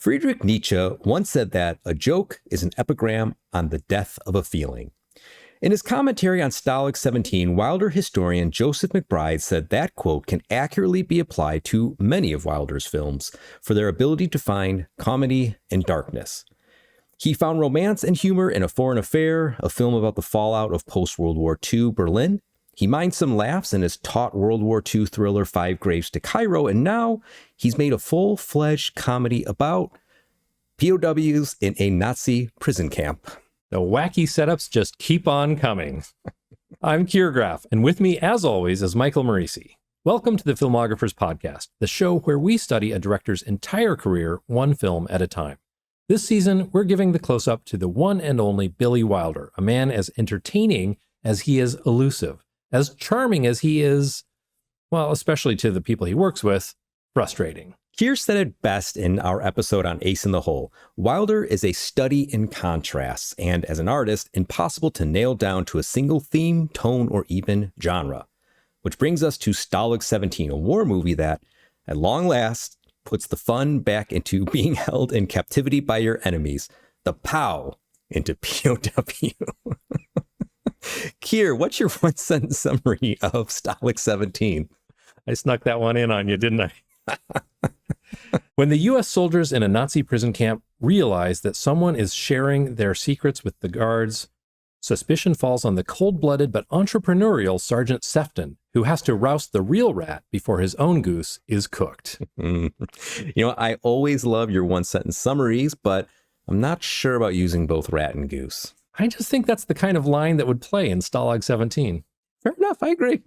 Friedrich Nietzsche once said that a joke is an epigram on the death of a feeling. In his commentary on Stalag 17, Wilder historian Joseph McBride said that quote can accurately be applied to many of Wilder's films for their ability to find comedy and darkness. He found romance and humor in A Foreign Affair, a film about the fallout of post-World War II Berlin. He mined some laughs in his taut World War II thriller Five Graves to Cairo, and now he's made a full-fledged comedy about POWs in a Nazi prison camp. The wacky setups just keep on coming. I'm Keir Graff, and with me, as always, is Michael Moreci. Welcome to the Filmographers podcast, the show where we study a director's entire career, one film at a time. This season, we're giving the close-up to the one and only Billy Wilder, a man as entertaining as he is elusive, as charming as he is, well, especially to the people he works with, frustrating. Keir said it best in our episode on Ace in the Hole. Wilder is a study in contrasts, and as an artist, impossible to nail down to a single theme, tone, or even genre. Which brings us to Stalag 17, a war movie that, at long last, puts the fun back into being held in captivity by your enemies, the POW into POW. Keir, what's your one-sentence summary of Stalag 17? I snuck that one in on you, didn't I? When the U.S. soldiers in a Nazi prison camp realize that someone is sharing their secrets with the guards, suspicion falls on the cold-blooded but entrepreneurial Sergeant Sefton, who has to roust the real rat before his own goose is cooked. I always love your one-sentence summaries, but I'm not sure about using both rat and goose. I just think that's the kind of line that would play in Stalag 17. Fair enough, I agree.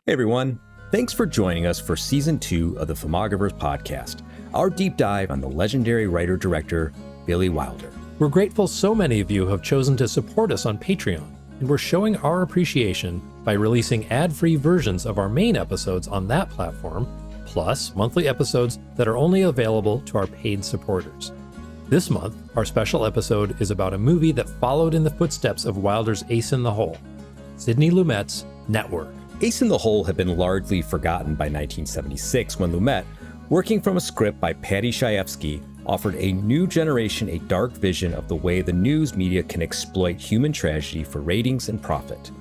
Hey, everyone. Thanks for joining us for Season 2 of the Filmographers podcast, our deep dive on the legendary writer-director Billy Wilder. We're grateful so many of you have chosen to support us on Patreon, and we're showing our appreciation by releasing ad-free versions of our main episodes on that platform, plus monthly episodes that are only available to our paid supporters. This month, our special episode is about a movie that followed in the footsteps of Wilder's Ace in the Hole, Sidney Lumet's Network. Ace in the Hole had been largely forgotten by 1976 when Lumet, working from a script by Paddy Chayefsky, offered a new generation a dark vision of the way the news media can exploit human tragedy for ratings and profit.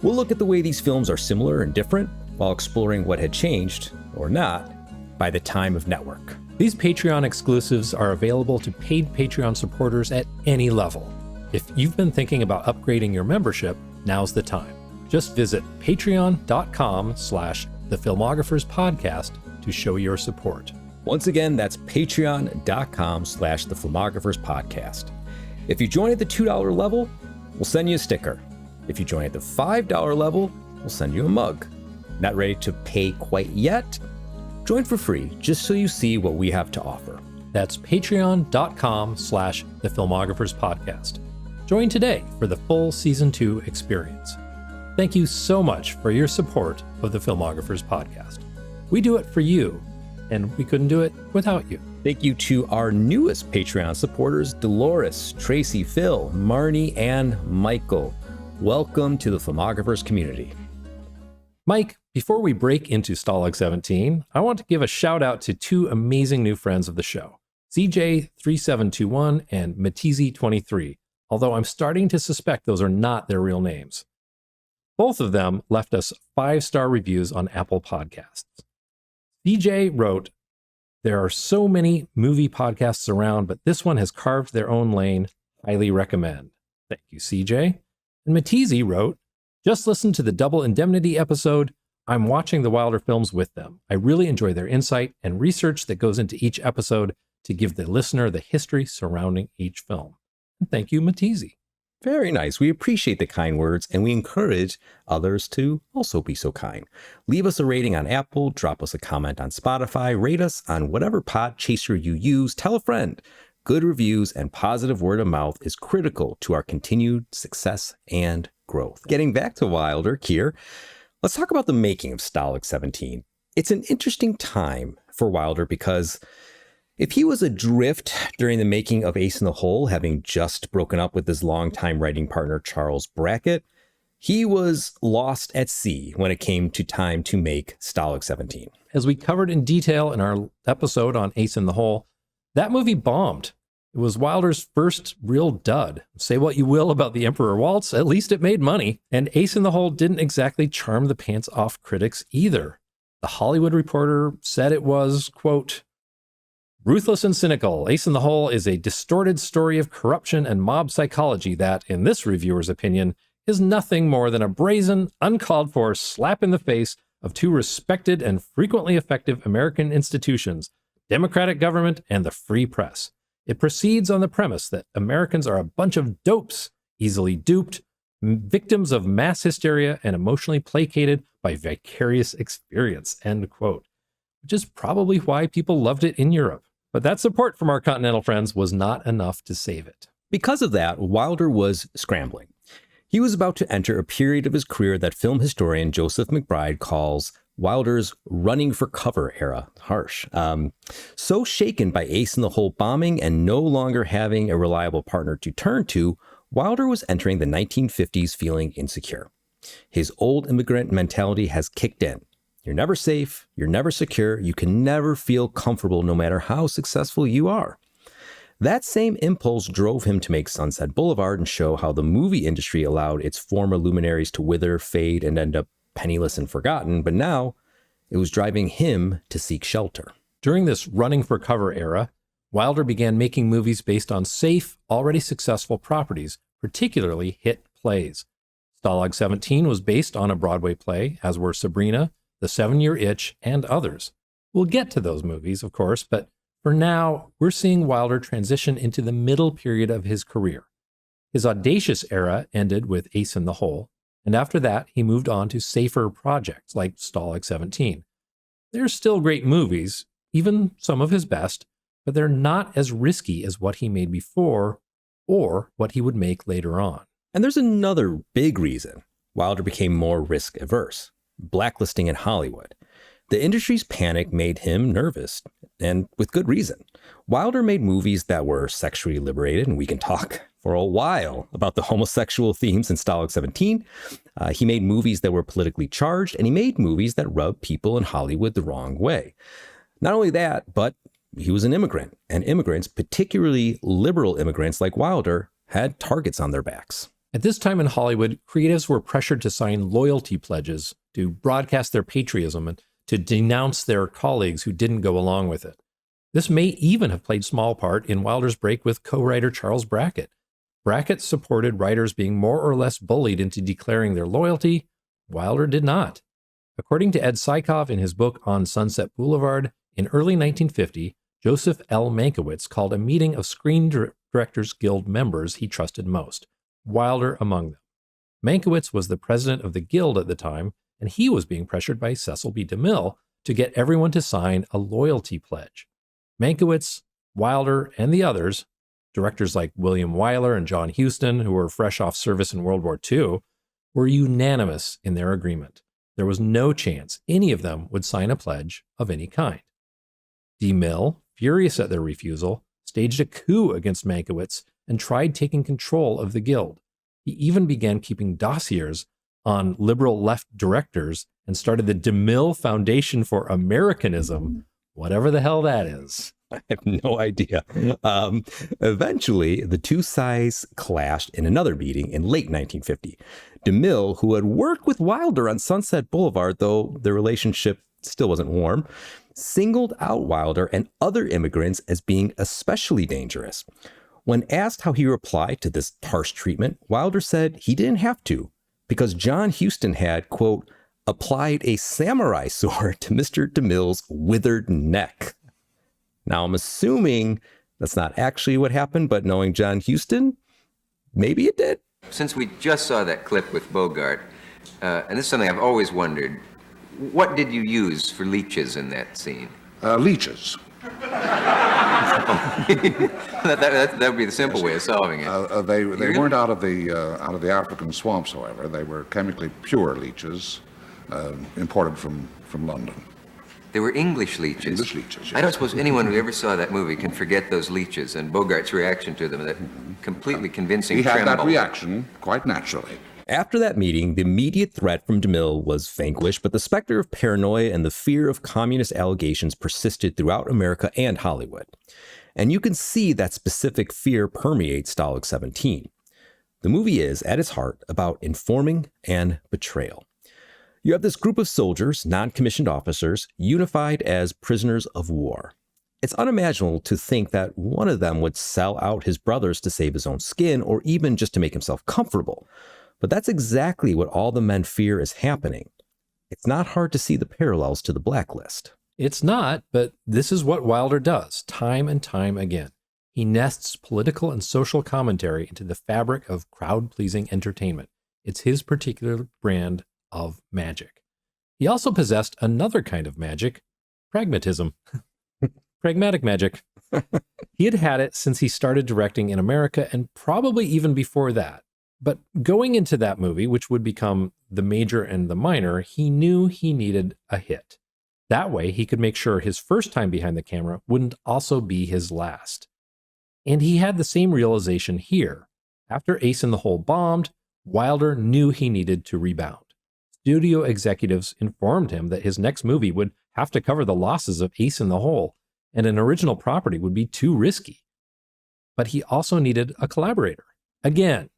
We'll look at the way these films are similar and different while exploring what had changed, or not, by the time of Network. These Patreon exclusives are available to paid Patreon supporters at any level. If you've been thinking about upgrading your membership, now's the time. Just visit patreon.com/thefilmographerspodcast to show your support. Once again, that's patreon.com/thefilmographerspodcast. If you join at the $2 level, we'll send you a sticker. If you join at the $5 level, we'll send you a mug. Not ready to pay quite yet? Join for free, just so you see what we have to offer. That's patreon.com/thefilmographerspodcast. Join today for the full Season 2 experience. Thank you so much for your support of the Filmographers podcast. We do it for you, and we couldn't do it without you. Thank you to our newest Patreon supporters, Dolores, Tracy, Phil, Marnie, and Michael. Welcome to the Filmographers community. Mike, before we break into Stalag 17, I want to give a shout out to two amazing new friends of the show, CJ3721 and Matizi23, although I'm starting to suspect those are not their real names. Both of them left us 5-star reviews on Apple Podcasts. CJ wrote, "There are so many movie podcasts around, but this one has carved their own lane. Highly recommend." Thank you, CJ. And Matizi wrote, "Just listen to the Double Indemnity episode. I'm watching the Wilder films with them. I really enjoy their insight and research that goes into each episode to give the listener the history surrounding each film." And thank you, Matizi. Very nice. We appreciate the kind words, and we encourage others to also be so kind. Leave us a rating on Apple, drop us a comment on Spotify, rate us on whatever pod chaser you use, tell a friend. Good reviews and positive word of mouth is critical to our continued success and growth. Getting back to Wilder, Keir, let's talk about the making of Stalag 17. It's an interesting time for Wilder because if he was adrift during the making of Ace in the Hole, having just broken up with his longtime writing partner, Charles Brackett, he was lost at sea when it came to time to make Stalag 17. As we covered in detail in our episode on Ace in the Hole, That movie bombed. It was Wilder's first real dud. Say what you will about The Emperor Waltz, at least it made money. And Ace in the Hole didn't exactly charm the pants off critics either. The Hollywood Reporter said it was, quote, ruthless and cynical. Ace in the Hole is a distorted story of corruption and mob psychology that, in this reviewer's opinion, is nothing more than a brazen, uncalled for slap in the face of two respected and frequently effective American institutions, democratic government and the free press. It proceeds on the premise that Americans are a bunch of dopes, easily duped, victims of mass hysteria, and emotionally placated by vicarious experience, end quote. Which is probably why people loved it in Europe. But that support from our continental friends was not enough to save it. Because of that, Wilder was scrambling. He was about to enter a period of his career that film historian Joseph McBride calls Wilder's running for cover era. Harsh. So shaken by Ace in the Hole bombing and no longer having a reliable partner to turn to, Wilder was entering the 1950s feeling insecure. His old immigrant mentality has kicked in. You're never safe, you're never secure, you can never feel comfortable no matter how successful you are. That same impulse drove him to make Sunset Boulevard and show how the movie industry allowed its former luminaries to wither, fade, and end up penniless and forgotten, but now it was driving him to seek shelter. During this running for cover era, Wilder began making movies based on safe, already successful properties, particularly hit plays. Stalag 17 was based on a Broadway play, as were Sabrina, The 7-Year Itch, and others. We'll get to those movies, of course, but for now, we're seeing Wilder transition into the middle period of his career. His audacious era ended with Ace in the Hole, and after that, he moved on to safer projects like Stalag 17. They're still great movies, even some of his best, but they're not as risky as what he made before or what he would make later on. And there's another big reason Wilder became more risk-averse: blacklisting in Hollywood. The industry's panic made him nervous, and with good reason. Wilder made movies that were sexually liberated, and we can talk for a while about the homosexual themes in Stalag 17. He made movies that were politically charged, and he made movies that rubbed people in Hollywood the wrong way. Not only that, but he was an immigrant, and immigrants, particularly liberal immigrants like Wilder, had targets on their backs. At this time in Hollywood, creatives were pressured to sign loyalty pledges to broadcast their patriotism and to denounce their colleagues who didn't go along with it. This may even have played small part in Wilder's break with co-writer Charles Brackett. Brackett supported writers being more or less bullied into declaring their loyalty. Wilder did not. According to Ed Sykov in his book On Sunset Boulevard, in early 1950, Joseph L. Mankiewicz called a meeting of Screen Directors Guild members he trusted most, Wilder among them. Mankiewicz was the president of the Guild at the time, and he was being pressured by Cecil B. DeMille to get everyone to sign a loyalty pledge. Mankiewicz, Wilder, and the others, directors like William Wyler and John Huston, who were fresh off service in World War II, were unanimous in their agreement. There was no chance any of them would sign a pledge of any kind. DeMille, furious at their refusal, staged a coup against Mankiewicz and tried taking control of the Guild. He even began keeping dossiers on liberal left directors and started the DeMille Foundation for Americanism, whatever the hell that is. I have no idea. Eventually, the two sides clashed in another meeting in late 1950. DeMille, who had worked with Wilder on Sunset Boulevard, though the relationship still wasn't warm, singled out Wilder and other immigrants as being especially dangerous. When asked how he replied to this harsh treatment, Wilder said he didn't have to, because John Huston had, quote, applied a samurai sword to Mr. DeMille's withered neck. Now, I'm assuming that's not actually what happened, but knowing John Huston, maybe it did. Since we just saw that clip with Bogart, and this is something I've always wondered, what did you use for leeches in that scene? Leeches. that would be the simple way of solving it. They weren't out of the African swamps, however. They were chemically pure leeches, imported from London. They were English leeches. English leeches, yes. I don't suppose anyone who ever saw that movie can forget those leeches and Bogart's reaction to them, that completely convincing He had tremble. that reaction quite naturally. After that meeting, the immediate threat from DeMille was vanquished, but the specter of paranoia and the fear of communist allegations persisted throughout America and Hollywood. And you can see that specific fear permeates Stalag 17. The movie is, at its heart, about informing and betrayal. You have this group of soldiers, non-commissioned officers, unified as prisoners of war. It's unimaginable to think that one of them would sell out his brothers to save his own skin or even just to make himself comfortable. But that's exactly what all the men fear is happening. It's not hard to see the parallels to the Blacklist. It's not, but this is what Wilder does time and time again. He nests political and social commentary into the fabric of crowd-pleasing entertainment. It's his particular brand of magic. He also possessed another kind of magic, pragmatism. Pragmatic magic. He had had it since he started directing in America and probably even before that. But going into that movie, which would become The Major and the Minor, he knew he needed a hit. That way, he could make sure his first time behind the camera wouldn't also be his last. And he had the same realization here. After Ace in the Hole bombed, Wilder knew he needed to rebound. Studio executives informed him that his next movie would have to cover the losses of Ace in the Hole, and an original property would be too risky. But he also needed a collaborator. Again,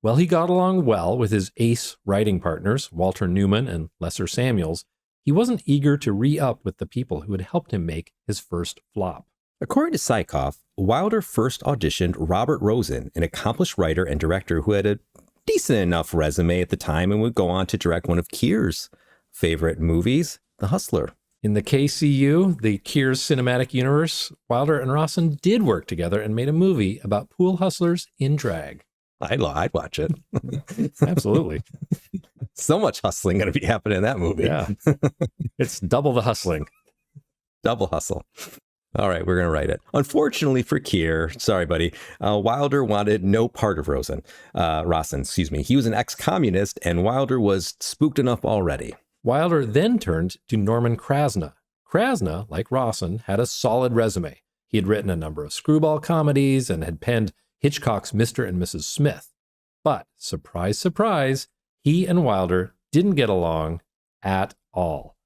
well, he got along well with his Ace writing partners, Walter Newman and Lesser Samuels. He wasn't eager to re-up with the people who had helped him make his first flop. According to Psychoff, Wilder first auditioned Robert Rosen, an accomplished writer and director who had a decent enough resume at the time and would go on to direct one of Keir's favorite movies, The Hustler. In the KCU, the Keir's cinematic universe, Wilder and Rawson did work together and made a movie about pool hustlers in drag. I'd watch it. Absolutely. So much hustling going to be happening in that movie. Yeah. It's double the hustling. Double hustle. All right, we're going to write it. Unfortunately for Keir, sorry, buddy, Wilder wanted no part of Rawson. He was an ex-communist, and Wilder was spooked enough already. Wilder then turned to Norman Krasna. Krasna, like Rawson, had a solid resume. He had written a number of screwball comedies and had penned Hitchcock's Mr. and Mrs. Smith. But, surprise, surprise, he and Wilder didn't get along at all.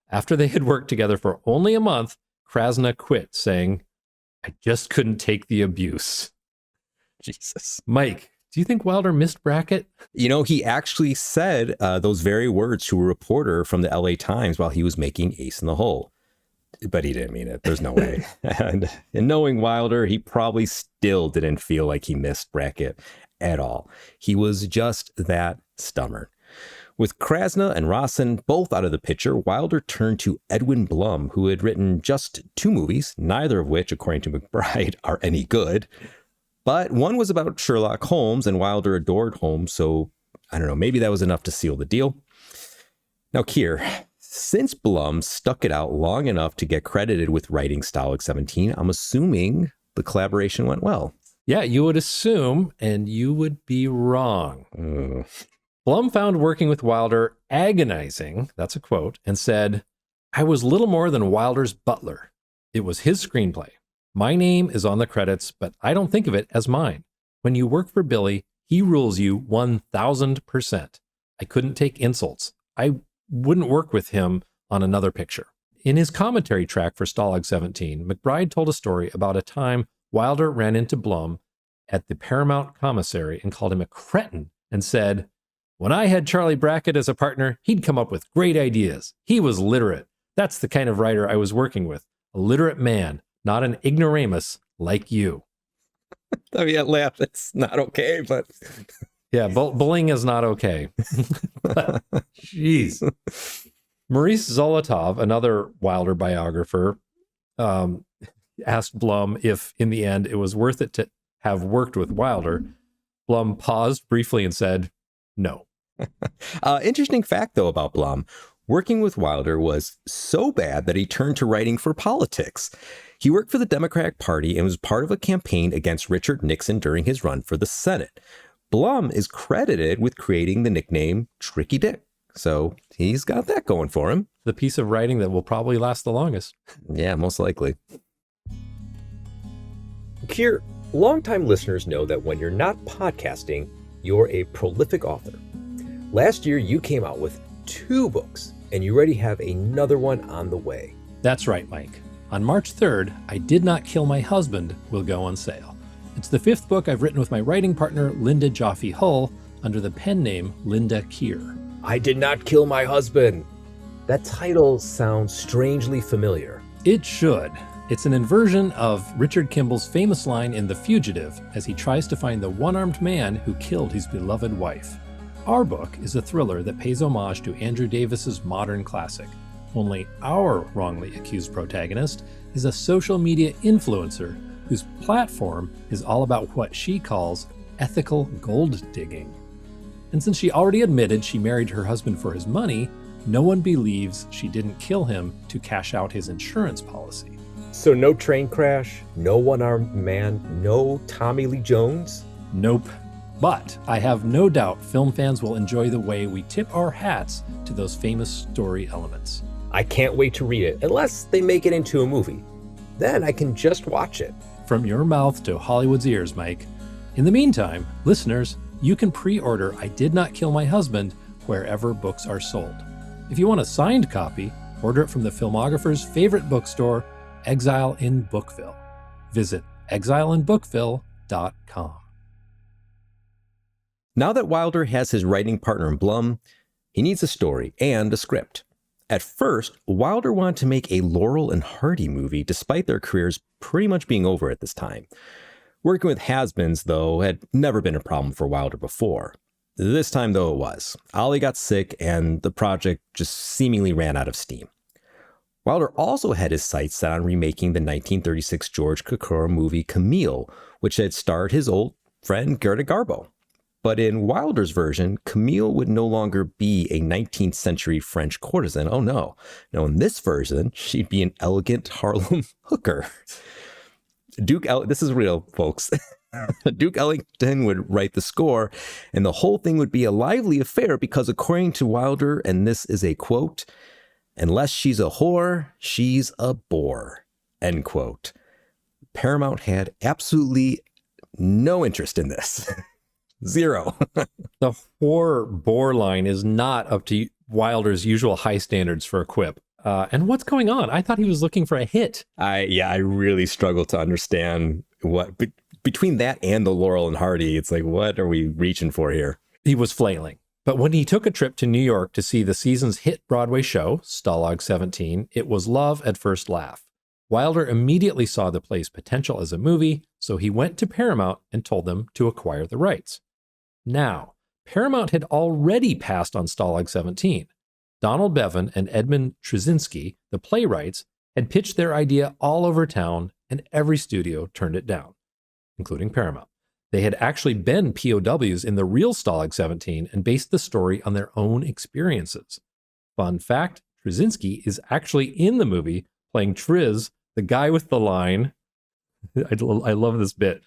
After they had worked together for only a month, Krasna quit, saying, "I just couldn't take the abuse." Jesus. Mike, do you think Wilder missed Brackett? You know, he actually said those very words to a reporter from the LA Times while he was making Ace in the Hole. But he didn't mean it. There's no way. And knowing Wilder, he probably still didn't feel like he missed Brackett at all. He was just that stubborn. With Krasna and Rawson both out of the picture, Wilder turned to Edwin Blum, who had written just 2 movies, neither of which, according to McBride, are any good. But one was about Sherlock Holmes, and Wilder adored Holmes, so I don't know, maybe that was enough to seal the deal. Now, Keir, since Blum stuck it out long enough to get credited with writing Stalag 17, I'm assuming the collaboration went well. Yeah, you would assume, and you would be wrong. Blum found working with Wilder agonizing, that's a quote, and said, "I was little more than Wilder's butler. It was his screenplay. My name is on the credits, but I don't think of it as mine. When you work for Billy, he rules you 1,000%. I couldn't take insults. I wouldn't work with him on another picture." In his commentary track for Stalag 17, McBride told a story about a time Wilder ran into Blum at the Paramount commissary and called him a cretin and said, "When I had Charlie Brackett as a partner, he'd come up with great ideas. He was literate. That's the kind of writer I was working with. A literate man, not an ignoramus like you." I mean, I laugh. It's not okay, but... Yeah, bullying is not okay. Jeez. Maurice Zolotov, another Wilder biographer, asked Blum if, in the end, it was worth it to have worked with Wilder. Blum paused briefly and said, "No." Interesting fact, though, about Blum. Working with Wilder was so bad that he turned to writing for politics. He worked for the Democratic Party and was part of a campaign against Richard Nixon during his run for the Senate. Blum is credited with creating the nickname Tricky Dick. So he's got that going for him. The piece of writing that will probably last the longest. Yeah, most likely. Keir, longtime listeners know that when you're not podcasting, you're a prolific author. Last year, you came out with 2 books, and you already have another one on the way. That's right, Mike. On March 3rd, I Did Not Kill My Husband will go on sale. It's the 5th book I've written with my writing partner, Linda Jaffe Hull, under the pen name Linda Keir. I Did Not Kill My Husband. That title sounds strangely familiar. It should. It's an inversion of Richard Kimball's famous line in The Fugitive as he tries to find the one-armed man who killed his beloved wife. Our book is a thriller that pays homage to Andrew Davis's modern classic. Only our wrongly accused protagonist is a social media influencer whose platform is all about what she calls ethical gold digging. And since she already admitted she married her husband for his money, no one believes she didn't kill him to cash out his insurance policy. So no train crash, no one-armed man, no Tommy Lee Jones? Nope. But I have no doubt film fans will enjoy the way we tip our hats to those famous story elements. I can't wait to read it, unless they make it into a movie. Then I can just watch it. From your mouth to Hollywood's ears, Mike. In the meantime, listeners, you can pre-order I Did Not Kill My Husband wherever books are sold. If you want a signed copy, order it from the Filmographers' favorite bookstore, Exile in Bookville. Visit exileinbookville.com. Now that Wilder has his writing partner in Blum, he needs a story and a script. At first, Wilder wanted to make a Laurel and Hardy movie despite their careers pretty much being over at this time. Working with has-beens, though, had never been a problem for Wilder before. This time, though, it was. Ollie got sick and the project just seemingly ran out of steam. Wilder also had his sights set on remaking the 1936 George Cukor movie Camille, which had starred his old friend Gerda Garbo. But in Wilder's version, Camille would no longer be a 19th century French courtesan. Oh no. No, in this version, she'd be an elegant Harlem hooker. This is real, folks. Duke Ellington would write the score, and the whole thing would be a lively affair because according to Wilder, and this is a quote, "Unless she's a whore, she's a bore," end quote. Paramount had absolutely no interest in this. Zero. The whore-bore line is not up to Wilder's usual high standards for a quip. And what's going on? I thought he was looking for a hit. I really struggle to understand what between that and the Laurel and Hardy. It's like, what are we reaching for here? He was flailing. But when he took a trip to New York to see the season's hit Broadway show, Stalag 17, it was love at first laugh. Wilder immediately saw the play's potential as a movie, so he went to Paramount and told them to acquire the rights. Now, Paramount had already passed on Stalag 17. Donald Bevan and Edmund Trzynski, the playwrights, had pitched their idea all over town, and every studio turned it down, including Paramount. They had actually been POWs in the real Stalag 17 and based the story on their own experiences. Fun fact, Trzynski is actually in the movie playing Triz, the guy with the line. I love this bit.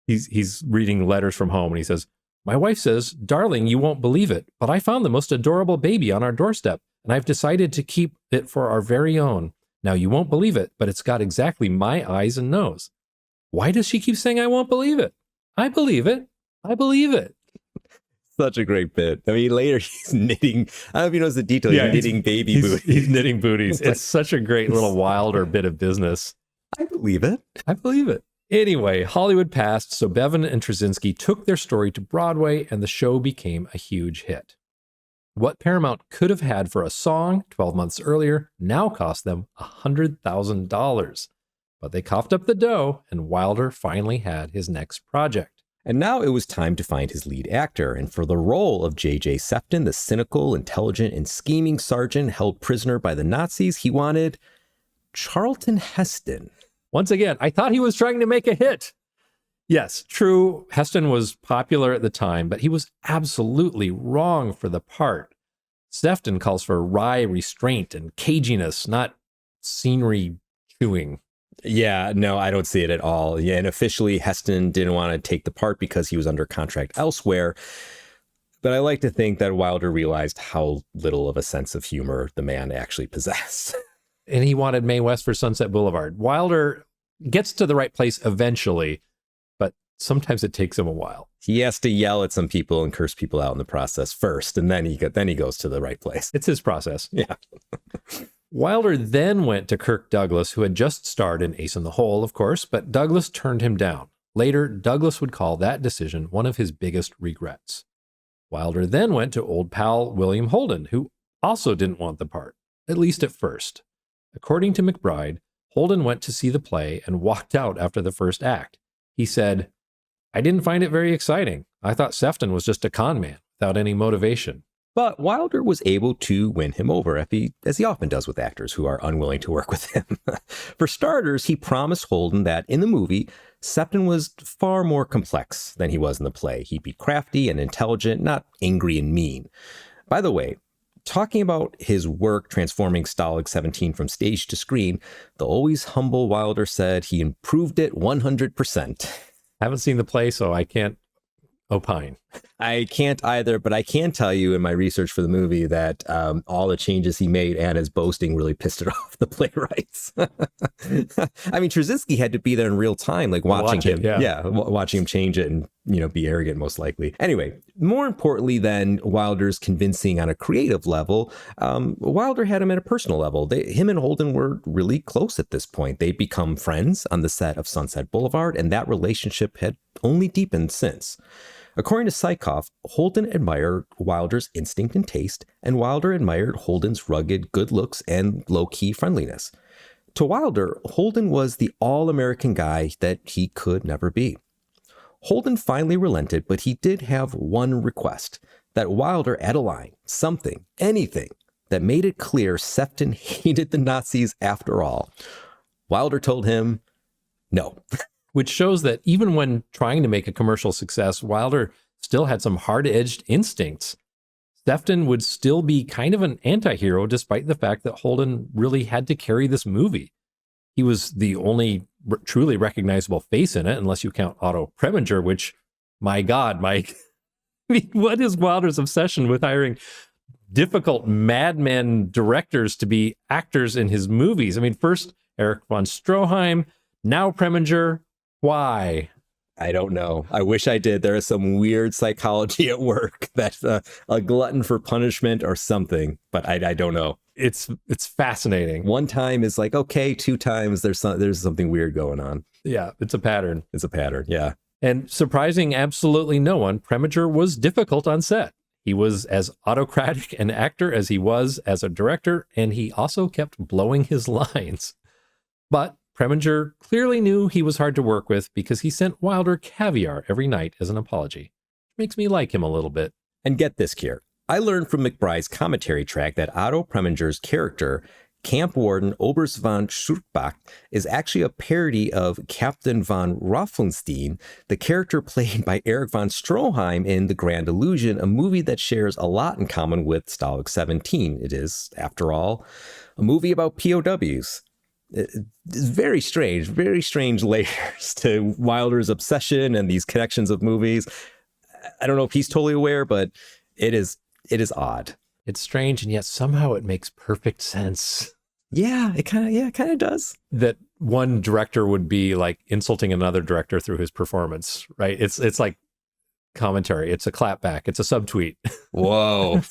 He's reading letters from home and he says, "My wife says, 'Darling, you won't believe it, but I found the most adorable baby on our doorstep, and I've decided to keep it for our very own. Now, you won't believe it, but it's got exactly my eyes and nose.' Why does she keep saying I won't believe it? I believe it. I believe it." Such a great bit. I mean, later he's knitting. I don't know if you notice the detail. Yeah, he's knitting baby booties. He's knitting booties. It's such a great little Wilder bit of business. I believe it. I believe it. Anyway, Hollywood passed, so Bevan and Trzynski took their story to Broadway, and the show became a huge hit. What Paramount could have had for a song 12 months earlier now cost them $100,000. But they coughed up the dough, and Wilder finally had his next project. And now it was time to find his lead actor, and for the role of J.J. Sefton, the cynical, intelligent, and scheming sergeant held prisoner by the Nazis, he wanted Charlton Heston. Once again, I thought he was trying to make a hit. Yes, true, Heston was popular at the time, but he was absolutely wrong for the part. Sefton calls for wry restraint and caginess, not scenery chewing. Yeah, no, I don't see it at all. Yeah, and officially, Heston didn't want to take the part because he was under contract elsewhere. But I like to think that Wilder realized how little of a sense of humor the man actually possessed. And he wanted Mae West for Sunset Boulevard. Wilder gets to the right place eventually, but sometimes it takes him a while. He has to yell at some people and curse people out in the process first, and then he goes to the right place. It's his process. Yeah. Wilder then went to Kirk Douglas, who had just starred in Ace in the Hole, of course, but Douglas turned him down. Later, Douglas would call that decision one of his biggest regrets. Wilder then went to old pal William Holden, who also didn't want the part, at least at first. According to McBride, Holden went to see the play and walked out after the first act. He said, "I didn't find it very exciting. I thought Sefton was just a con man without any motivation." But Wilder was able to win him over, as he often does with actors who are unwilling to work with him. For starters, he promised Holden that in the movie, Sefton was far more complex than he was in the play. He'd be crafty and intelligent, not angry and mean. By the way, talking about his work transforming Stalag 17 from stage to screen, the always humble Wilder said he improved it 100%. Haven't seen the play, so I can't opine. I can't either, but I can tell you in my research for the movie that all the changes he made and his boasting really pissed it off the playwrights. I mean, Trzcinski had to be there in real time, like watching him. Watching him change it and, be arrogant, most likely. Anyway, more importantly than Wilder's convincing on a creative level, Wilder had him at a personal level. Him and Holden were really close at this point. They'd become friends on the set of Sunset Boulevard, and that relationship had only deepened since. According to Psychoff, Holden admired Wilder's instinct and taste, and Wilder admired Holden's rugged good looks and low-key friendliness. To Wilder, Holden was the all-American guy that he could never be. Holden finally relented, but he did have one request, that Wilder add a line, something, anything, that made it clear Sefton hated the Nazis after all. Wilder told him, no. Which shows that even when trying to make a commercial success, Wilder still had some hard-edged instincts. Sefton would still be kind of an anti-hero despite the fact that Holden really had to carry this movie. He was the only truly recognizable face in it, unless you count Otto Preminger, which, my God, Mike, I mean, what is Wilder's obsession with hiring difficult madman directors to be actors in his movies? I mean, first Erich von Stroheim, now Preminger. Why? I don't know. I wish I did. There is some weird psychology at work that's a glutton for punishment or something, but I don't know. It's fascinating. One time is like, okay, two times there's something weird going on. Yeah, it's a pattern. It's a pattern, yeah. And surprising absolutely no one, Preminger was difficult on set. He was as autocratic an actor as he was as a director, and he also kept blowing his lines. But Preminger clearly knew he was hard to work with because he sent Wilder caviar every night as an apology. Makes me like him a little bit. And get this, Keir. I learned from McBride's commentary track that Otto Preminger's character, Camp Warden Oberst von Schurbach, is actually a parody of Captain von Raffenstein, the character played by Erich von Stroheim in The Grand Illusion, a movie that shares a lot in common with Stalag 17. It is, after all, a movie about POWs. It's very strange layers to Wilder's obsession and these connections of movies. I don't know if he's totally aware, but it is odd. It's strange, and yet somehow it makes perfect sense. Yeah, it kind of does. That one director would be like insulting another director through his performance, right? It's like commentary. It's a clapback. It's a subtweet. Whoa.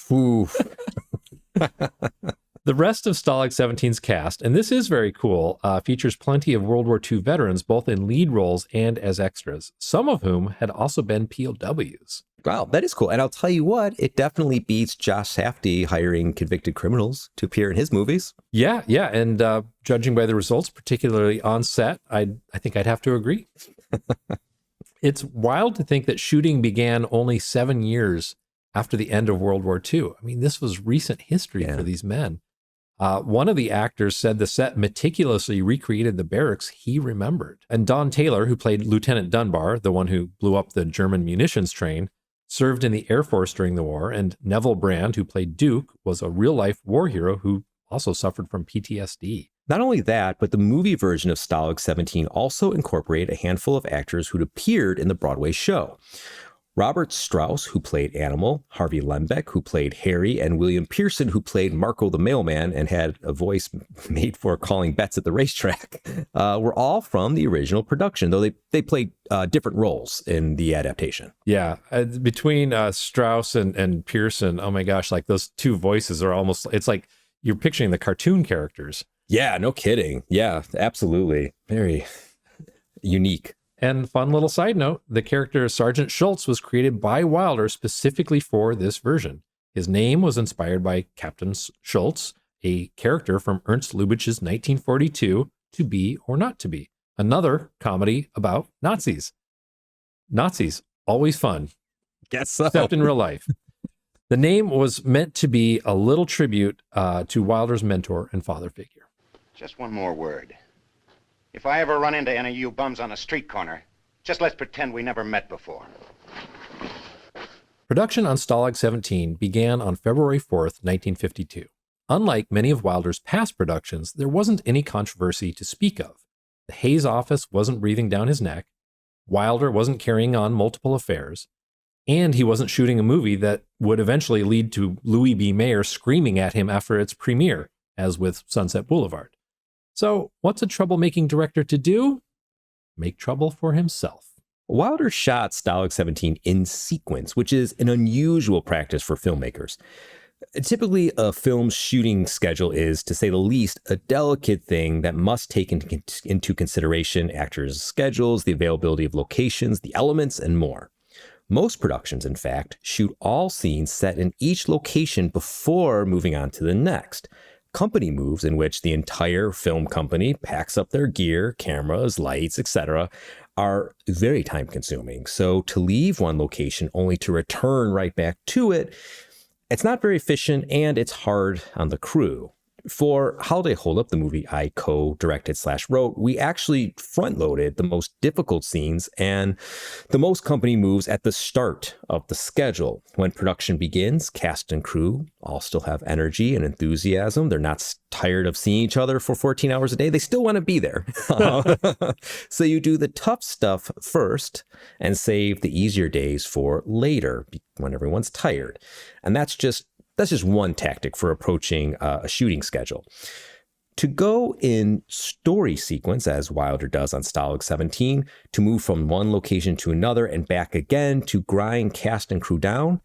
The rest of Stalag 17's cast, and this is very cool, features plenty of World War II veterans, both in lead roles and as extras, some of whom had also been POWs. Wow, that is cool. And I'll tell you what, it definitely beats Josh Safdie hiring convicted criminals to appear in his movies. Yeah. And judging by the results, particularly on set, I think I'd have to agree. It's wild to think that shooting began only 7 years after the end of World War II. I mean, this was recent history for these men. One of the actors said the set meticulously recreated the barracks he remembered. And Don Taylor, who played Lieutenant Dunbar, the one who blew up the German munitions train, served in the Air Force during the war. And Neville Brand, who played Duke, was a real-life war hero who also suffered from PTSD. Not only that, but the movie version of Stalag 17 also incorporated a handful of actors who'd appeared in the Broadway show. Robert Strauss, who played Animal, Harvey Lembeck, who played Harry, and William Pearson, who played Marco the Mailman and had a voice made for calling bets at the racetrack, were all from the original production, though they played different roles in the adaptation. Yeah, between Strauss and Pearson, oh my gosh, like those two voices are almost, it's like you're picturing the cartoon characters. Yeah, no kidding. Yeah, absolutely. Very unique. And fun little side note, the character Sergeant Schultz was created by Wilder specifically for this version. His name was inspired by Captain Schultz, a character from Ernst Lubitsch's 1942, To Be or Not to Be, another comedy about Nazis. Nazis, always fun, Guess so. except in real life. The name was meant to be a little tribute to Wilder's mentor and father figure. Just one more word. If I ever run into any of you bums on a street corner, just let's pretend we never met before. Production on Stalag 17 began on February 4th, 1952. Unlike many of Wilder's past productions, there wasn't any controversy to speak of. The Hayes office wasn't breathing down his neck, Wilder wasn't carrying on multiple affairs, and he wasn't shooting a movie that would eventually lead to Louis B. Mayer screaming at him after its premiere, as with Sunset Boulevard. So, what's a troublemaking director to do? Make trouble for himself. Wilder shot Stalag 17 in sequence, which is an unusual practice for filmmakers. Typically, a film's shooting schedule is, to say the least, a delicate thing that must take into consideration actors' schedules, the availability of locations, the elements, and more. Most productions, in fact, shoot all scenes set in each location before moving on to the next. Company moves in which the entire film company packs up their gear, cameras, lights, etc., are very time consuming. So to leave one location only to return right back to it, it's not very efficient and it's hard on the crew. For Holiday Holdup, the movie I co-directed/wrote, we actually front-loaded the most difficult scenes and the most company moves at the start of the schedule. When production begins, cast and crew all still have energy and enthusiasm. They're not tired of seeing each other for 14 hours a day. They still want to be there. So you do the tough stuff first and save the easier days for later when everyone's tired. And that's just one tactic for approaching a shooting schedule. To go in story sequence, as Wilder does on Stalag 17, to move from one location to another and back again to grind cast and crew down,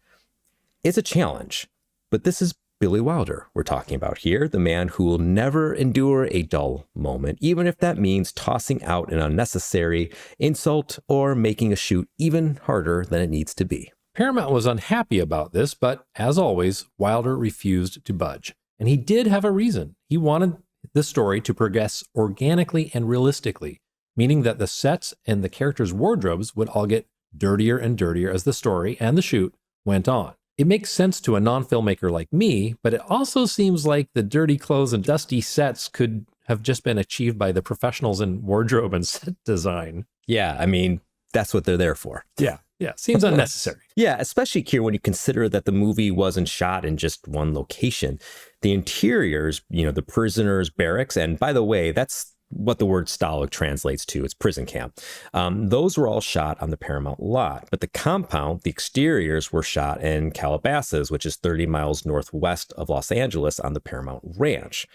it's a challenge. But this is Billy Wilder we're talking about here, the man who will never endure a dull moment, even if that means tossing out an unnecessary insult or making a shoot even harder than it needs to be. Paramount was unhappy about this, but as always, Wilder refused to budge. And he did have a reason. He wanted the story to progress organically and realistically, meaning that the sets and the characters' wardrobes would all get dirtier and dirtier as the story and the shoot went on. It makes sense to a non-filmmaker like me, but it also seems like the dirty clothes and dusty sets could have just been achieved by the professionals in wardrobe and set design. Yeah, I mean, that's what they're there for. Yeah, seems unnecessary. Yeah, especially, Keir, when you consider that the movie wasn't shot in just one location. The interiors, the prisoners' barracks, and by the way, that's what the word Stalag translates to. It's prison camp. Those were all shot on the Paramount lot, but the compound, the exteriors, were shot in Calabasas, which is 30 miles northwest of Los Angeles on the Paramount Ranch.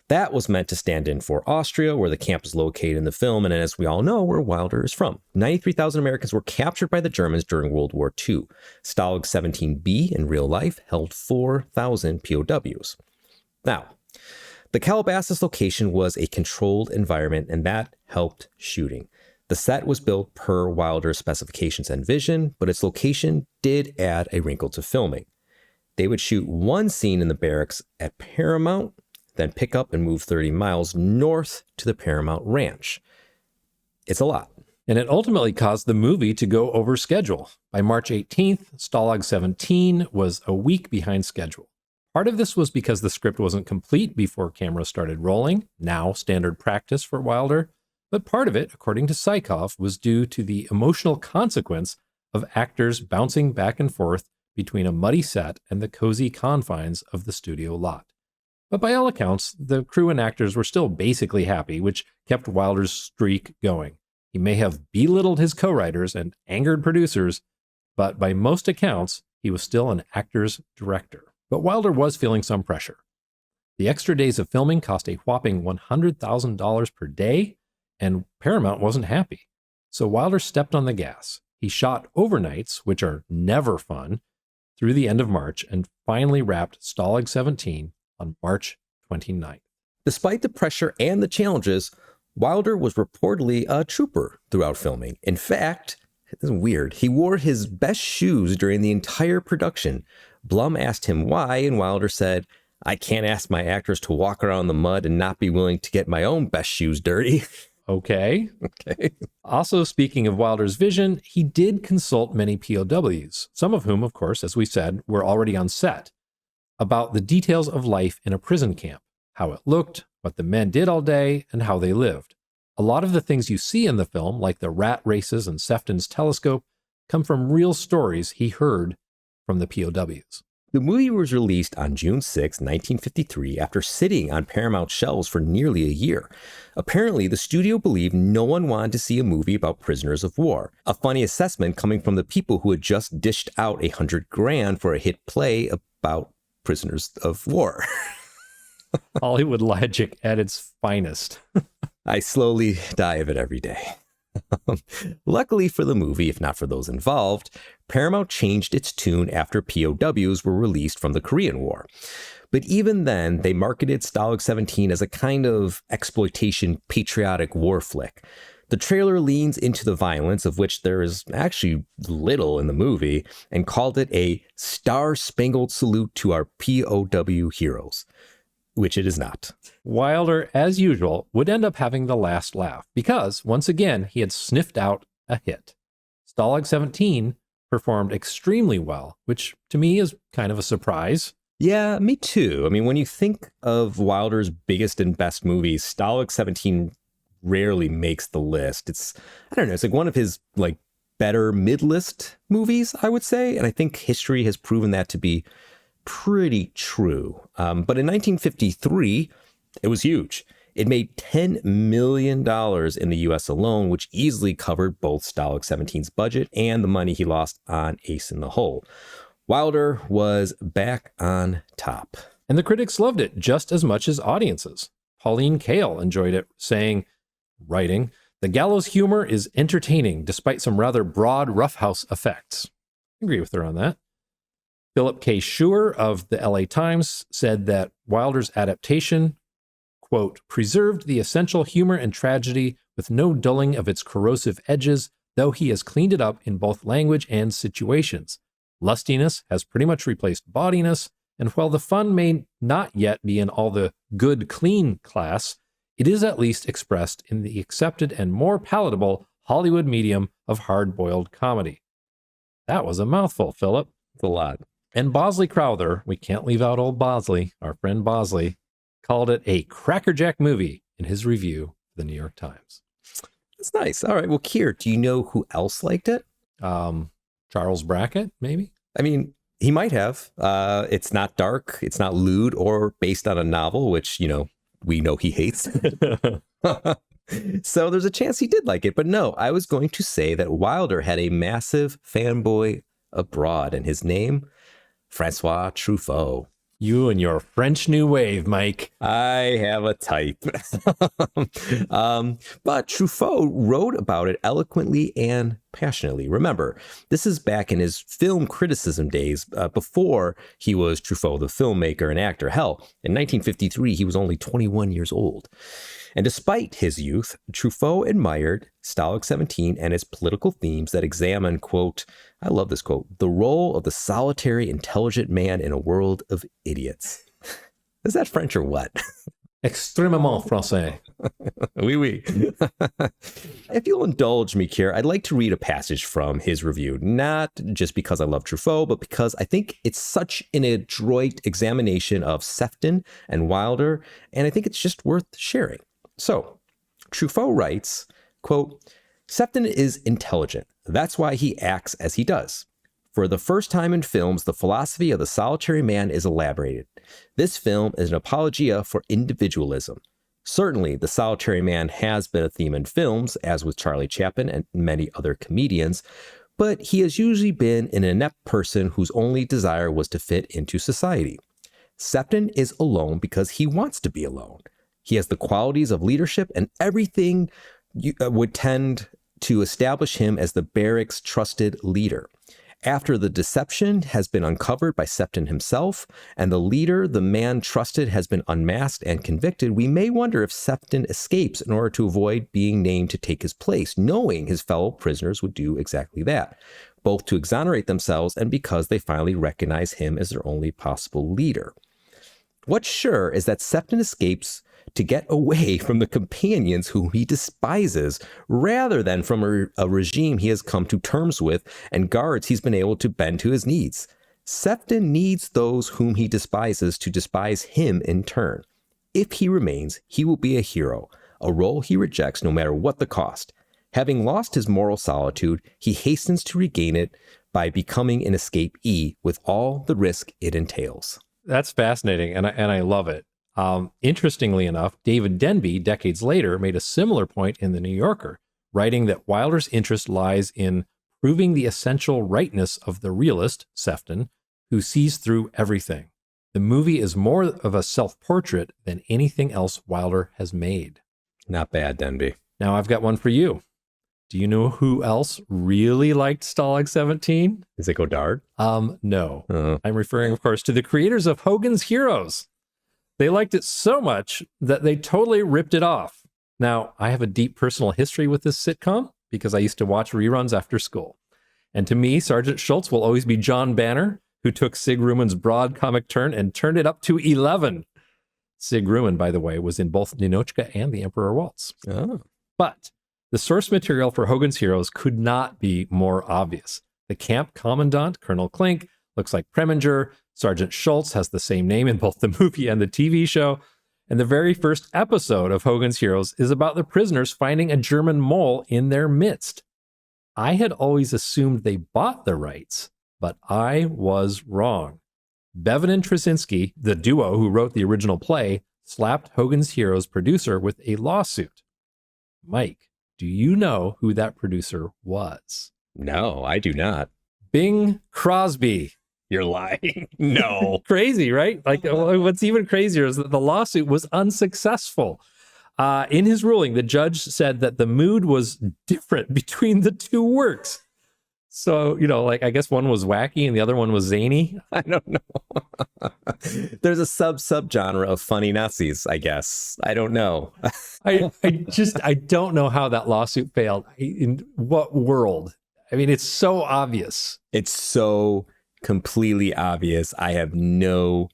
That was meant to stand in for Austria, where the camp is located in the film, and as we all know, where Wilder is from. 93,000 Americans were captured by the Germans during World War II. Stalag 17B in real life held 4,000 POWs. Now, the Calabasas location was a controlled environment, and that helped shooting. The set was built per Wilder's specifications and vision, but its location did add a wrinkle to filming. They would shoot one scene in the barracks at Paramount, then pick up and move 30 miles north to the Paramount Ranch. It's a lot. And it ultimately caused the movie to go over schedule. By March 18th, Stalag 17 was a week behind schedule. Part of this was because the script wasn't complete before cameras started rolling, now standard practice for Wilder, but part of it, according to Sykov, was due to the emotional consequence of actors bouncing back and forth between a muddy set and the cozy confines of the studio lot. But by all accounts, the crew and actors were still basically happy, which kept Wilder's streak going. He may have belittled his co-writers and angered producers, but by most accounts, he was still an actor's director. But Wilder was feeling some pressure. The extra days of filming cost a whopping $100,000 per day, and Paramount wasn't happy. So Wilder stepped on the gas. He shot overnights, which are never fun, through the end of March, and finally wrapped Stalag 17 on March 29th. Despite the pressure and the challenges, Wilder was reportedly a trooper throughout filming. In fact, this is weird, he wore his best shoes during the entire production. Blum asked him why, and Wilder said, "I can't ask my actors to walk around the mud and not be willing to get my own best shoes dirty." Okay. Okay. Also, speaking of Wilder's vision, he did consult many POWs, some of whom, of course, as we said, were already on set, about the details of life in a prison camp, how it looked, what the men did all day, and how they lived. A lot of the things you see in the film, like the rat races and Sefton's telescope, come from real stories he heard from the POWs. The movie was released on June 6, 1953, after sitting on Paramount shelves for nearly a year. Apparently, the studio believed no one wanted to see a movie about prisoners of war. A funny assessment coming from the people who had just dished out $100,000 for a hit play about prisoners of war. Hollywood logic at its finest. I slowly die of it every day. Luckily for the movie, if not for those involved, Paramount changed its tune after POWs were released from the Korean War. But even then, they marketed Stalag 17 as a kind of exploitation patriotic war flick. The trailer leans into the violence, of which there is actually little in the movie, and called it a star-spangled salute to our POW heroes, which it is not. Wilder, as usual, would end up having the last laugh because, once again, he had sniffed out a hit. Stalag 17 performed extremely well, which to me is kind of a surprise. Yeah, me too. I mean, when you think of Wilder's biggest and best movies, Stalag 17 rarely makes the list. It's like one of his better mid-list movies, I would say. And I think history has proven that to be pretty true. But in 1953, it was huge. It made $10 million in the US alone, which easily covered both Stalag 17's budget and the money he lost on Ace in the Hole. Wilder was back on top. And the critics loved it just as much as audiences. Pauline Kael enjoyed it, writing, "The gallows humor is entertaining despite some rather broad roughhouse effects." I agree with her on that. Philip K. Schur of the LA Times said that Wilder's adaptation, quote, "preserved the essential humor and tragedy with no dulling of its corrosive edges, though he has cleaned it up in both language and situations. Lustiness has pretty much replaced bawdiness, and while the fun may not yet be in all the good, clean class, it is at least expressed in the accepted and more palatable Hollywood medium of hard-boiled comedy." That was a mouthful, Philip. It's a lot. And Bosley Crowther, we can't leave out old Bosley, our friend Bosley, called it a crackerjack movie in his review for the New York Times. That's nice. All right. Well, Keir, do you know who else liked it? Charles Brackett, maybe? I mean, he might have. It's not dark. It's not lewd or based on a novel, which, we know he hates. So there's a chance he did like it. But no, I was going to say that Wilder had a massive fanboy abroad, and his name, Francois Truffaut. You and your French New Wave, Mike. I have a type. But Truffaut wrote about it eloquently and passionately. Remember, this is back in his film criticism days, before he was Truffaut, the filmmaker and actor. Hell, in 1953, he was only 21 years old. And despite his youth, Truffaut admired Stalag 17 and its political themes that examine, quote, I love this quote, the role of the solitary, intelligent man in a world of idiots. Is that French or what? Extrêmement français. Oui, oui. If you'll indulge me, Keir, I'd like to read a passage from his review, not just because I love Truffaut, but because I think it's such an adroit examination of Sefton and Wilder, and I think it's just worth sharing. So, Truffaut writes, quote, Sefton is intelligent. That's why he acts as he does. For the first time in films, the philosophy of the solitary man is elaborated. This film is an apologia for individualism. Certainly, the solitary man has been a theme in films, as with Charlie Chaplin and many other comedians, but he has usually been an inept person whose only desire was to fit into society. Sefton is alone because he wants to be alone. He has the qualities of leadership, and everything would tend to establish him as the barracks' trusted leader. After the deception has been uncovered by Sefton himself, and the leader, the man trusted, has been unmasked and convicted, we may wonder if Sefton escapes in order to avoid being named to take his place, knowing his fellow prisoners would do exactly that, both to exonerate themselves and because they finally recognize him as their only possible leader. What's sure is that Sefton escapes to get away from the companions whom he despises, rather than from a regime he has come to terms with and guards he's been able to bend to his needs. Sefton needs those whom he despises to despise him in turn. If he remains, he will be a hero, a role he rejects no matter what the cost. Having lost his moral solitude, he hastens to regain it by becoming an escapee with all the risk it entails. That's fascinating, and I love it. Interestingly enough, David Denby, decades later, made a similar point in The New Yorker, writing that Wilder's interest lies in proving the essential rightness of the realist, Sefton, who sees through everything. The movie is more of a self-portrait than anything else Wilder has made. Not bad, Denby. Now I've got one for you. Do you know who else really liked Stalag 17? Is it Godard? No. I'm referring, of course, to the creators of Hogan's Heroes. They liked it so much that they totally ripped it off. Now, I have a deep personal history with this sitcom because I used to watch reruns after school. And to me, Sergeant Schultz will always be John Banner, who took Sig Ruman's broad comic turn and turned it up to 11. Sig Ruman, by the way, was in both Ninotchka and The Emperor Waltz. Oh. But the source material for Hogan's Heroes could not be more obvious. The camp commandant, Colonel Klink, looks like Preminger. Sergeant Schultz has the same name in both the movie and the TV show. And the very first episode of Hogan's Heroes is about the prisoners finding a German mole in their midst. I had always assumed they bought the rights, but I was wrong. Bevan and Trasinski, the duo who wrote the original play, slapped Hogan's Heroes producer with a lawsuit. Mike, do you know who that producer was? No, I do not. Bing Crosby. You're lying. No. Crazy, right? Like, what's even crazier is that the lawsuit was unsuccessful. In his ruling, the judge said that the mood was different between the two works. So, I guess one was wacky and the other one was zany. I don't know. There's a subgenre of funny Nazis, I guess. I don't know. I don't know how that lawsuit failed. In what world? I mean, it's so obvious. It's so completely obvious. I have no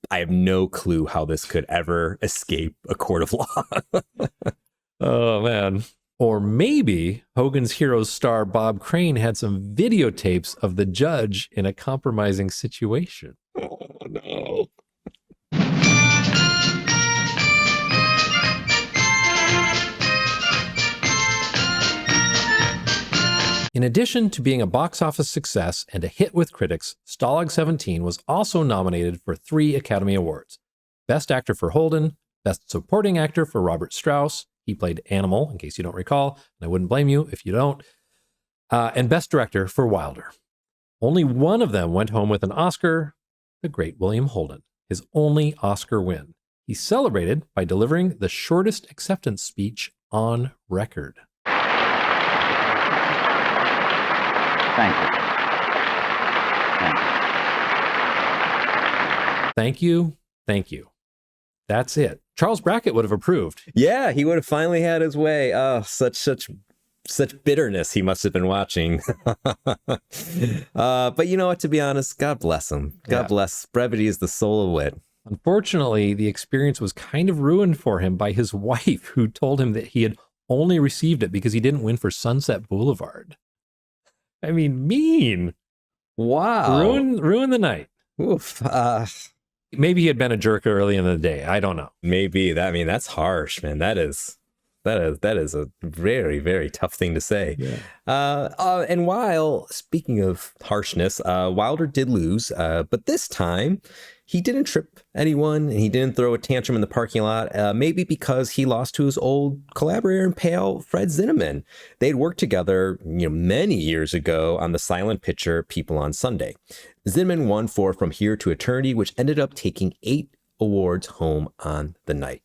clue how this could ever escape a court of law. Oh, man. Or maybe Hogan's Heroes star Bob Crane had some videotapes of the judge in a compromising situation. Oh, no. In addition to being a box office success and a hit with critics, Stalag 17 was also nominated for 3 Academy Awards. Best Actor for Holden, Best Supporting Actor for Robert Strauss, he played Animal, in case you don't recall, and I wouldn't blame you if you don't, and Best Director for Wilder. Only one of them went home with an Oscar, the great William Holden, his only Oscar win. He celebrated by delivering the shortest acceptance speech on record. Thank you. Thank you. Thank you. That's it. Charles Brackett would have approved. Yeah, he would have finally had his way. Oh, such bitterness he must have been watching. But you know what, to be honest, God bless him. God bless. Brevity is the soul of wit. Unfortunately, the experience was kind of ruined for him by his wife, who told him that he had only received it because he didn't win for Sunset Boulevard. I mean, mean. Wow. Ruin the night. Oof. Maybe he had been a jerk early in the day. I don't know. Maybe. That's harsh, man. That is a very, very tough thing to say. Yeah. And while, speaking of harshness, Wilder did lose, but this time he didn't trip anyone and he didn't throw a tantrum in the parking lot, maybe because he lost to his old collaborator and pal, Fred Zinnemann. They'd worked together, many years ago on the silent picture People on Sunday. Zinnemann won for From Here to Eternity, which ended up taking 8 awards home on the night.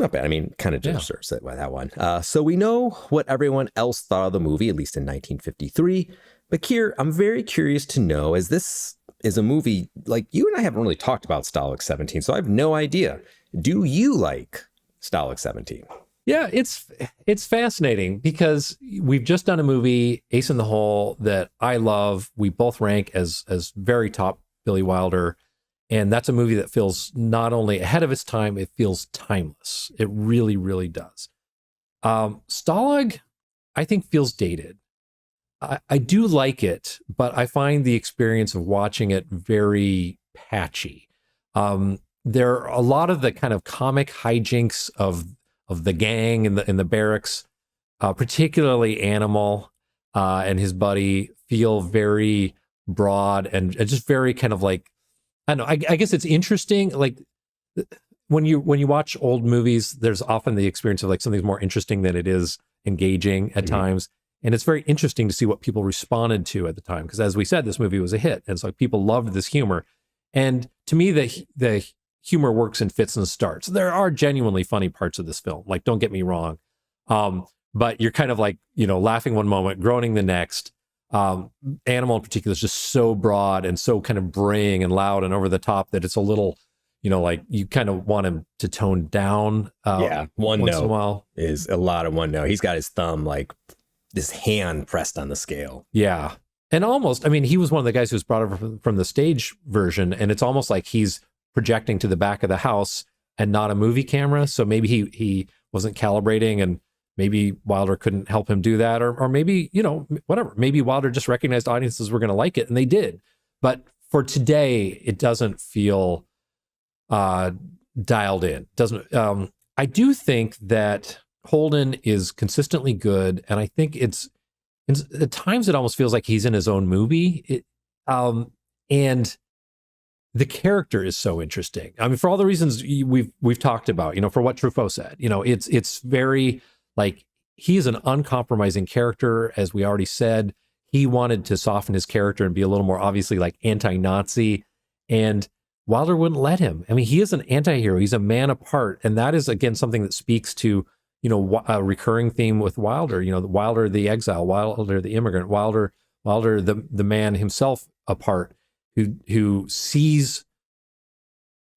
not bad. I mean, kind of deserves it by that one. So we know what everyone else thought of the movie, at least in 1953. But Keir, I'm very curious to know, as this is a movie, like you and I haven't really talked about Stalag 17, so I have no idea. Do you like Stalag 17? Yeah, it's fascinating because we've just done a movie, Ace in the Hole, that I love. We both rank as very top Billy Wilder. And that's a movie that feels not only ahead of its time, it feels timeless. It really, really does. Stalag, I think, feels dated. I do like it, but I find the experience of watching it very patchy. There are a lot of the kind of comic hijinks of the gang in the barracks, particularly Animal and his buddy, feel very broad and just very kind of like, I don't know. I guess it's interesting. Like when you watch old movies, there's often the experience of like something's more interesting than it is engaging at times. And it's very interesting to see what people responded to at the time. Because as we said, this movie was a hit. And so people loved this humor. And to me, the humor works in fits and starts. There are genuinely funny parts of this film. Like, don't get me wrong. But you're kind of like, laughing one moment, groaning the next. Animal in particular is just so broad and so kind of braying and loud and over the top that it's a little, like you kind of want him to tone down. One once in a note while is a lot of one note. He's got his thumb, like his hand pressed on the scale. Yeah. And almost, I mean, he was one of the guys who was brought over from the stage version, and it's almost like he's projecting to the back of the house and not a movie camera. So maybe he wasn't calibrating, and maybe Wilder couldn't help him do that, or maybe, whatever. Maybe Wilder just recognized audiences were going to like it, and they did. But for today, it doesn't feel dialed in. I do think that Holden is consistently good, and I think at times it almost feels like he's in his own movie. And the character is so interesting. I mean, for all the reasons we've talked about, for what Truffaut said, it's very like he's an uncompromising character, as we already said. He wanted to soften his character and be a little more obviously like anti-Nazi, and Wilder wouldn't let him. I mean, he is an anti-hero. He's a man apart, and that is again something that speaks to a recurring theme with Wilder. Wilder the exile, Wilder the immigrant, Wilder the man himself apart, who sees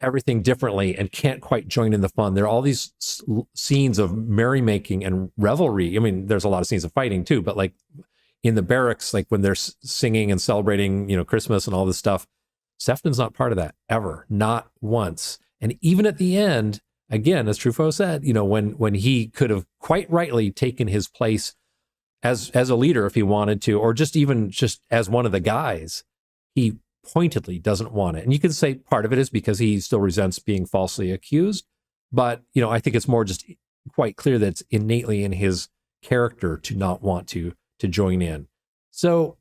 everything differently and can't quite join in the fun. There are all these scenes of merrymaking and revelry. I mean, there's a lot of scenes of fighting too, but like in the barracks, like when they're singing and celebrating, Christmas and all this stuff, Sefton's not part of that ever, not once. And even at the end, again, as Truffaut said, when he could have quite rightly taken his place as a leader if he wanted to, or just as one of the guys, he pointedly doesn't want it. And you can say part of it is because he still resents being falsely accused. But, I think it's more just quite clear that it's innately in his character to not want to join in. So,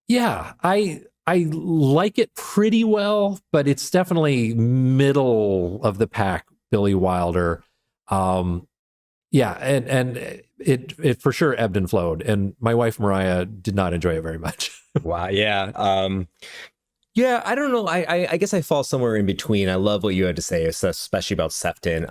yeah, I like it pretty well, but it's definitely middle of the pack, Billy Wilder. And it for sure ebbed and flowed. And my wife, Mariah, did not enjoy it very much. Wow. Yeah. I don't know. I guess I fall somewhere in between. I love what you had to say, especially about Sefton.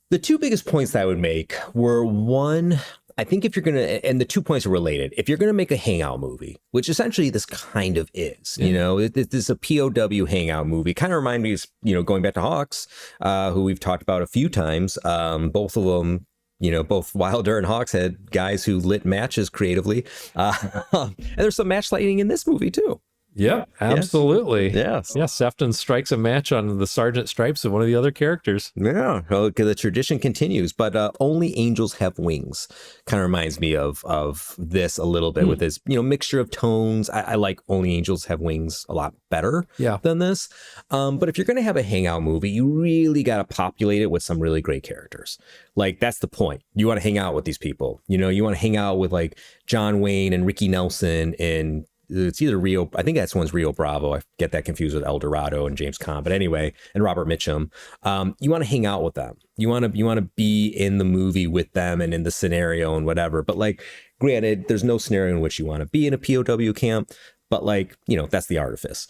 The two biggest points that I would make were, one, I think if you're going to, and the 2 points are related, if you're going to make a hangout movie, which essentially this kind of is, this is a POW hangout movie, kind of remind me of, going back to Hawks, who we've talked about a few times, both of them, both Wilder and Hawks had guys who lit matches creatively. And there's some match lighting in this movie too. Yeah, absolutely. Yes. Yeah, Sefton strikes a match on the sergeant stripes of one of the other characters. Yeah, well, the tradition continues, but Only Angels Have Wings kind of reminds me of this a little bit with this, mixture of tones. I like Only Angels Have Wings a lot better than this. But if you're going to have a hangout movie, you really got to populate it with some really great characters. Like, that's the point. You want to hang out with these people. You want to hang out with like John Wayne and Ricky Nelson and it's either Rio, I think that's one's Rio Bravo. I get that confused with El Dorado and James Caan, but anyway, and Robert Mitchum. You want to hang out with them. You want to be in the movie with them and in the scenario and whatever. But like, granted, there's no scenario in which you want to be in a POW camp. but like, you know, that's the artifice.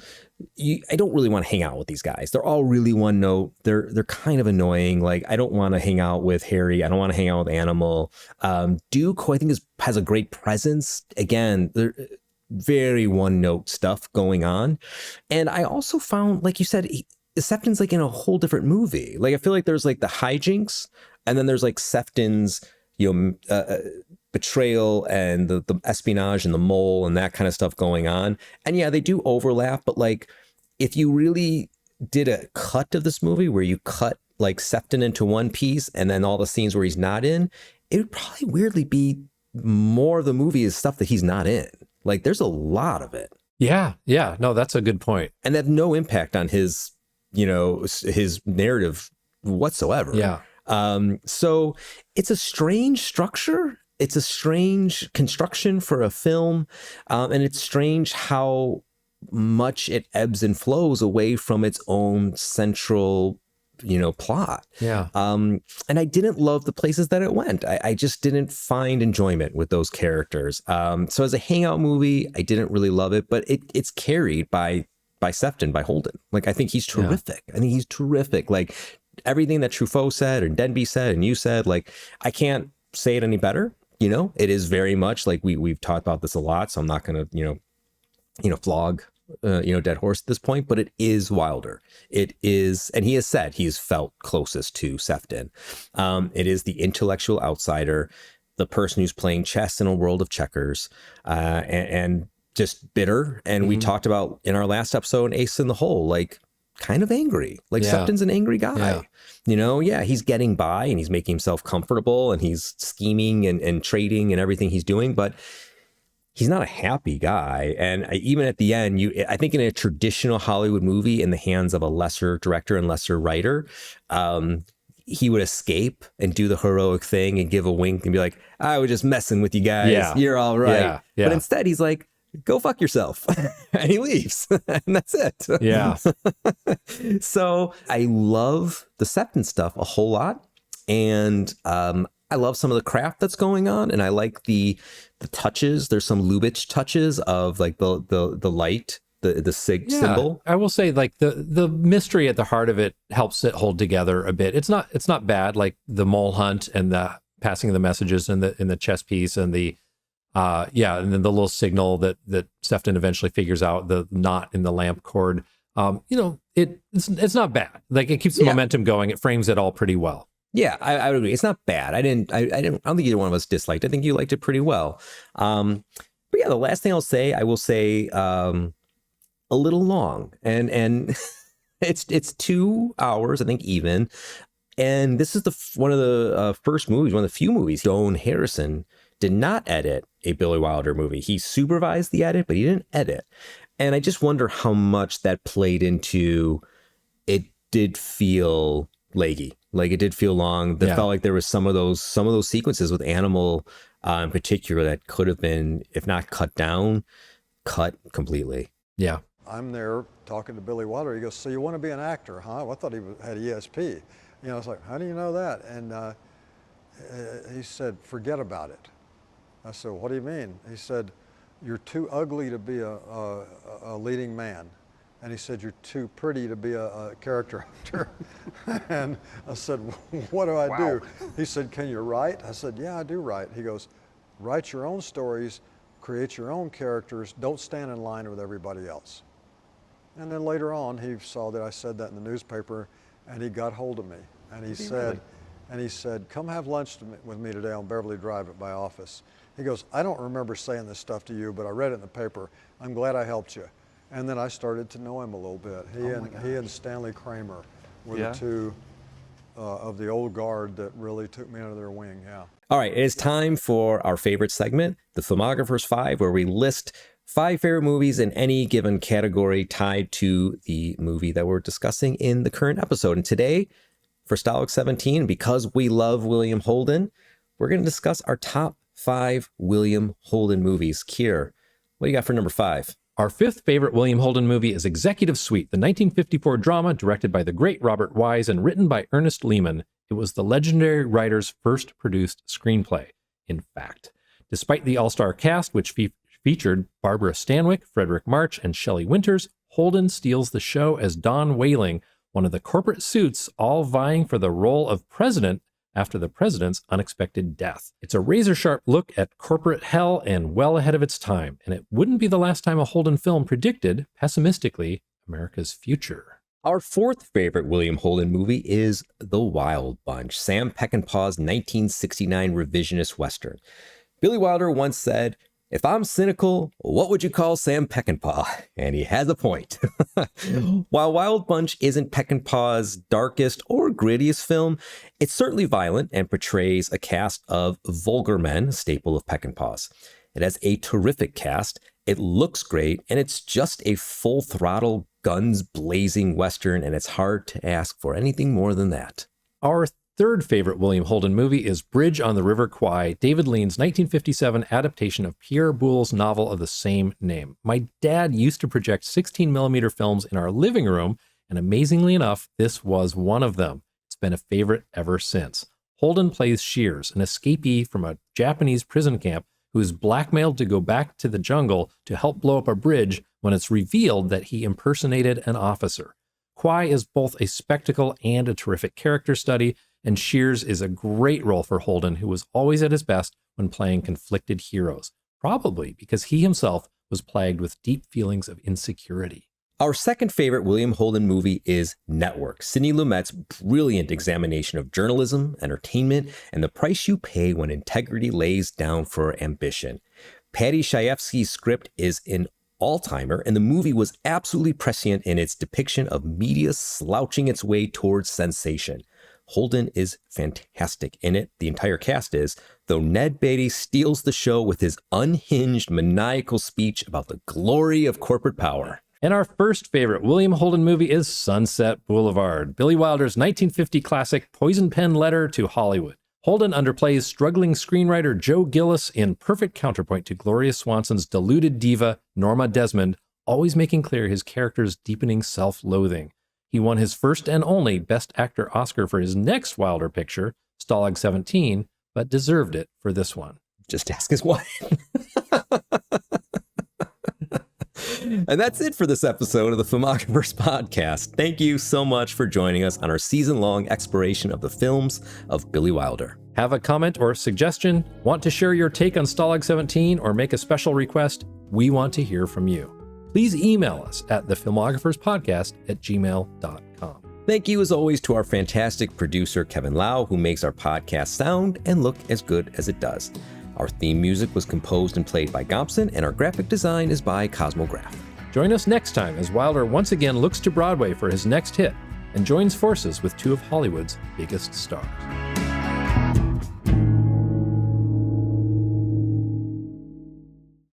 I don't really want to hang out with these guys. They're all really one note. They're kind of annoying. Like, I don't want to hang out with Harry. I don't want to hang out with Animal. Duke, who I think has a great presence. Again, they're very one note stuff going on. And I also found, like you said, Sefton's like in a whole different movie. Like, I feel like there's like the hijinks, and then there's like Sefton's, you know, betrayal and the espionage and the mole and that kind of stuff going on. And yeah, they do overlap, but like, if you really did a cut of this movie where you cut like Sefton into one piece and then all the scenes where he's not in, it would probably weirdly be more of the movie is stuff that he's not in. Like, there's a lot of it. Yeah. No, that's a good point. And they have no impact on his, you know, his narrative whatsoever. Yeah. So it's a strange structure. It's a strange construction for a film. And it's strange how much it ebbs and flows away from its own central, you know, plot. Yeah. And I didn't love the places that it went. I just didn't find enjoyment with those characters. So as a hangout movie, I didn't really love it, but it's carried by Sefton, by Holden. Like, I think he's terrific. I think he's terrific. Like, everything that Truffaut said and Denby said and you said, like, I can't say it any better. You know, it is very much like we've talked about this a lot, so I'm not going to, you know, flog, dead horse at this point, but it is Wilder. It is, and he has said he's felt closest to Sefton. It is the intellectual outsider, the person who's playing chess in a world of checkers, and just bitter. And we talked about in our last episode, Ace in the Hole, like, kind of angry. Like, Sefton's an angry guy. Yeah. You know, he's getting by and he's making himself comfortable and he's scheming and trading and everything he's doing, but he's not a happy guy. And even at the end, I think in a traditional Hollywood movie in the hands of a lesser director and lesser writer, he would escape and do the heroic thing and give a wink and be like, I was just messing with you guys. Yeah. You're all right. Yeah. But instead he's like, go fuck yourself. And he leaves. And that's it. Yeah. So I love the Sefton stuff a whole lot. And I love some of the craft that's going on. And I like the touches. There's some Lubitsch touches of like the light, the symbol. I will say, like, the mystery at the heart of it helps it hold together a bit. It's not bad, like the mole hunt and the passing of the messages in the chess piece and the and then the little signal that Sefton eventually figures out, the knot in the lamp cord. It's not bad. Like, it keeps the momentum going. It frames it all pretty well. Yeah, I would agree. It's not bad. I don't think either one of us disliked. I think you liked it pretty well. But yeah, the last thing I will say a little long, and it's 2 hours, I think, even. And this is one of the first movies, one of the few movies Doane Harrison did not edit a Billy Wilder movie. He supervised the edit, but he didn't edit. And I just wonder how much that played into it. Did feel leggy. Like, it did feel long. That felt like there was some of those sequences with Animal in particular that could have been, if not cut down, cut completely. Yeah. I'm there talking to Billy Wilder. He goes, so you want to be an actor, huh? Well, I thought he had ESP. You know, I was like, how do you know that? And he said, forget about it. I said, what do you mean? He said, you're too ugly to be a leading man. And he said, you're too pretty to be a character actor. And I said, what do I do? He said, can you write? I said, yeah, I do write. He goes, write your own stories, create your own characters, don't stand in line with everybody else. And then later on, he saw that I said that in the newspaper, and he got hold of me. And he said, come have lunch with me today on Beverly Drive at my office. He goes, I don't remember saying this stuff to you, but I read it in the paper. I'm glad I helped you. And then I started to know him a little bit. He and Stanley Kramer were the two of the old guard that really took me under their wing, All right, it is time for our favorite segment, the Filmographers 5, where we list 5 favorite movies in any given category tied to the movie that we're discussing in the current episode. And today, for Stalag 17, because we love William Holden, we're going to discuss our top 5 William Holden movies. Keir, what do you got for number 5? Our 5th favorite William Holden movie is Executive Suite, the 1954 drama directed by the great Robert Wise and written by Ernest Lehman. It was the legendary writer's first produced screenplay, in fact. Despite the all-star cast, which Featured Barbara Stanwyck, Frederick March, and Shelley Winters, Holden steals the show as Don Whaling, one of the corporate suits all vying for the role of president after the president's unexpected death. It's a razor-sharp look at corporate hell and well ahead of its time, and it wouldn't be the last time a Holden film predicted, pessimistically, America's future. Our fourth favorite William Holden movie is The Wild Bunch, Sam Peckinpah's 1969 revisionist Western. Billy Wilder once said, "If I'm cynical, what would you call Sam Peckinpah?" And he has a point. While Wild Bunch isn't Peckinpah's darkest or grittiest film, it's certainly violent and portrays a cast of vulgar men, a staple of Peckinpah's. It has a terrific cast, it looks great, and it's just a full-throttle, guns-blazing Western, and it's hard to ask for anything more than that. Our third favorite William Holden movie is Bridge on the River Kwai, David Lean's 1957 adaptation of Pierre Boulle's novel of the same name. My dad used to project 16mm films in our living room, and amazingly enough, this was one of them. It's been a favorite ever since. Holden plays Shears, an escapee from a Japanese prison camp who is blackmailed to go back to the jungle to help blow up a bridge when it's revealed that he impersonated an officer. Kwai is both a spectacle and a terrific character study, and Shears is a great role for Holden, who was always at his best when playing conflicted heroes, probably because he himself was plagued with deep feelings of insecurity. Our second favorite William Holden movie is Network, Sidney Lumet's brilliant examination of journalism, entertainment, and the price you pay when integrity lays down for ambition. Paddy Chayefsky's script is an all-timer, and the movie was absolutely prescient in its depiction of media slouching its way towards sensation. Holden is fantastic in it, the entire cast is, though Ned Beatty steals the show with his unhinged, maniacal speech about the glory of corporate power. And our first favorite William Holden movie is Sunset Boulevard, Billy Wilder's 1950 classic poison pen letter to Hollywood. Holden underplays struggling screenwriter Joe Gillis in perfect counterpoint to Gloria Swanson's deluded diva, Norma Desmond, always making clear his character's deepening self-loathing. He won his first and only Best Actor Oscar for his next Wilder picture, Stalag 17, but deserved it for this one. Just ask his wife. And that's it for this episode of the Filmographers podcast. Thank you so much for joining us on our season-long exploration of the films of Billy Wilder. Have a comment or suggestion? Want to share your take on Stalag 17 or make a special request? We want to hear from you. Please email us at thefilmographerspodcast@gmail.com. Thank you, as always, to our fantastic producer, Kevin Lau, who makes our podcast sound and look as good as it does. Our theme music was composed and played by Gompson, and our graphic design is by Cosmo Graff. Join us next time as Wilder once again looks to Broadway for his next hit and joins forces with two of Hollywood's biggest stars.